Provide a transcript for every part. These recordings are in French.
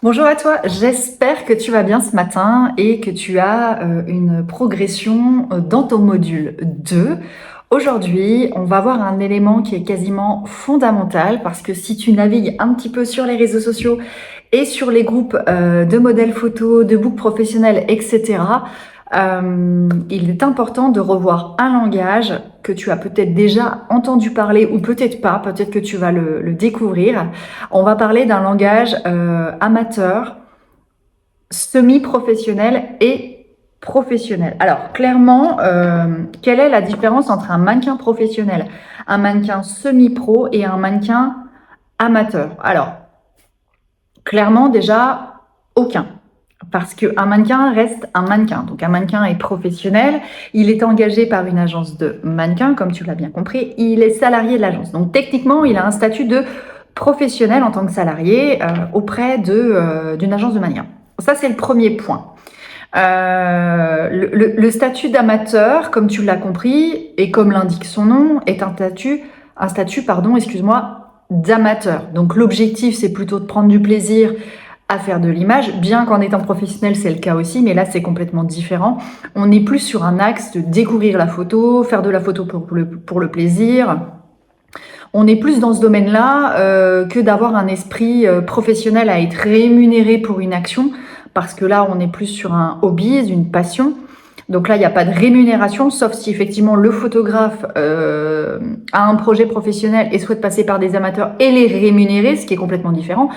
Bonjour à toi, j'espère que tu vas bien ce matin et que tu as une progression dans ton module 2. Aujourd'hui, on va voir un élément qui est quasiment fondamental parce que si tu navigues un petit peu sur les réseaux sociaux et sur les groupes de modèles photos, de books professionnels, etc., il est important de revoir un langage que tu as peut-être déjà entendu parler ou peut-être pas, peut-être que tu vas le découvrir. On va parler d'un langage amateur, semi-professionnel et professionnel. Alors, clairement, quelle est la différence entre un mannequin professionnel, un mannequin semi-pro et un mannequin amateur? Alors, clairement, déjà, aucun. Parce qu'un mannequin reste un mannequin. Donc un mannequin est professionnel, il est engagé par une agence de mannequins, comme tu l'as bien compris, il est salarié de l'agence. Donc techniquement, il a un statut de professionnel en tant que salarié auprès d'une agence de mannequins. Ça, c'est le premier point. Le statut d'amateur, comme tu l'as compris, et comme l'indique son nom, est un statut, pardon, excuse-moi, d'amateur. Donc l'objectif, c'est plutôt de prendre du plaisir à faire de l'image, bien qu'en étant professionnel, c'est le cas aussi, mais là, c'est complètement différent. On est plus sur un axe de découvrir la photo, faire de la photo pour le plaisir. On est plus dans ce domaine-là que d'avoir un esprit professionnel à être rémunéré pour une action, parce que là, on est plus sur un hobby, une passion. Donc là, il n'y a pas de rémunération, sauf si effectivement le photographe a un projet professionnel et souhaite passer par des amateurs et les rémunérer, ce qui est complètement différent.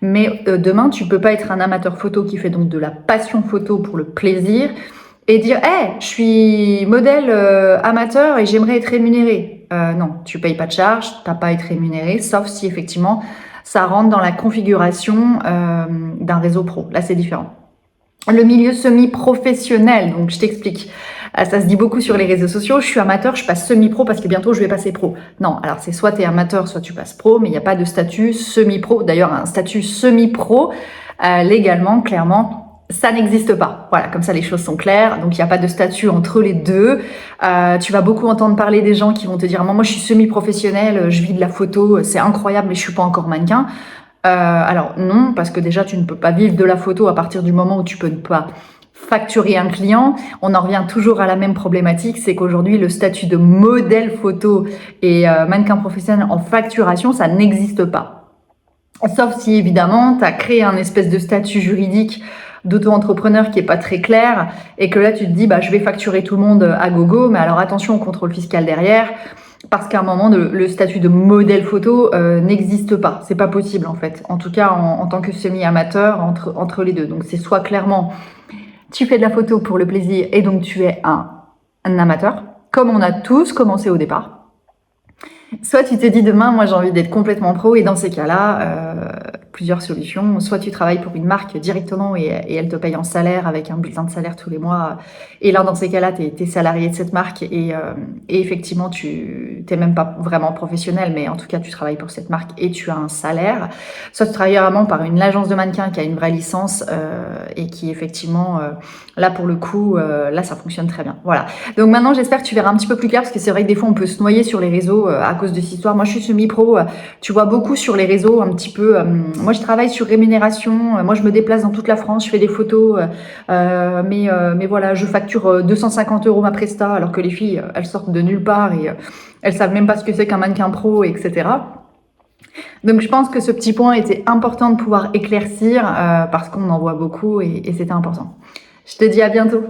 Mais demain, tu peux pas être un amateur photo qui fait donc de la passion photo pour le plaisir et dire hey, je suis modèle amateur et j'aimerais être rémunéré. Non, tu payes pas de charge, t'as pas à être rémunéré, sauf si effectivement ça rentre dans la configuration d'un réseau pro. Là, c'est différent. Le milieu semi-professionnel, donc je t'explique. Ça se dit beaucoup sur les réseaux sociaux. Je suis amateur, je passe semi-pro parce que bientôt je vais passer pro. Non, alors c'est soit tu es amateur, soit tu passes pro, mais il n'y a pas de statut semi-pro. D'ailleurs, un statut semi-pro, légalement, clairement, ça n'existe pas. Voilà, comme ça les choses sont claires. Donc il n'y a pas de statut entre les deux. Tu vas beaucoup entendre parler des gens qui vont te dire moi je suis semi-professionnel, je vis de la photo, c'est incroyable, mais je suis pas encore mannequin. Alors non, parce que déjà tu ne peux pas vivre de la photo à partir du moment où tu peux ne pas facturer un client. On en revient toujours à la même problématique, c'est qu'aujourd'hui le statut de modèle photo et mannequin professionnel en facturation, ça n'existe pas. Sauf si évidemment tu as créé un espèce de statut juridique d'auto-entrepreneur qui est pas très clair et que là tu te dis bah je vais facturer tout le monde à gogo, mais alors attention au contrôle fiscal derrière. Parce qu'à un moment, le statut de modèle photo n'existe pas. C'est pas possible en fait. En tout cas, en tant que semi-amateur, entre les deux. Donc c'est soit clairement, tu fais de la photo pour le plaisir et donc tu es un amateur, comme on a tous commencé au départ. Soit tu te dis demain, moi j'ai envie d'être complètement pro et dans ces cas-là, plusieurs solutions. Soit tu travailles pour une marque directement et elle te paye en salaire avec un bulletin de salaire tous les mois. Et là, dans ces cas-là, tu es salarié de cette marque et effectivement, tu n'es même pas vraiment professionnel, mais en tout cas, tu travailles pour cette marque et tu as un salaire. Soit tu travailles vraiment par une agence de mannequin qui a une vraie licence et qui effectivement, là pour le coup, là ça fonctionne très bien. Voilà. Donc maintenant, j'espère que tu verras un petit peu plus clair parce que c'est vrai que des fois, on peut se noyer sur les réseaux à cause de cette histoire. Moi, je suis semi-pro. Tu vois beaucoup sur les réseaux un petit peu. Moi, je travaille sur rémunération. Moi, je me déplace dans toute la France. Je fais des photos. Mais voilà, je facture 250 € ma presta alors que les filles, elles sortent de nulle part et elles savent même pas ce que c'est qu'un mannequin pro, etc. Donc, je pense que ce petit point était important de pouvoir éclaircir parce qu'on en voit beaucoup et c'était important. Je te dis à bientôt.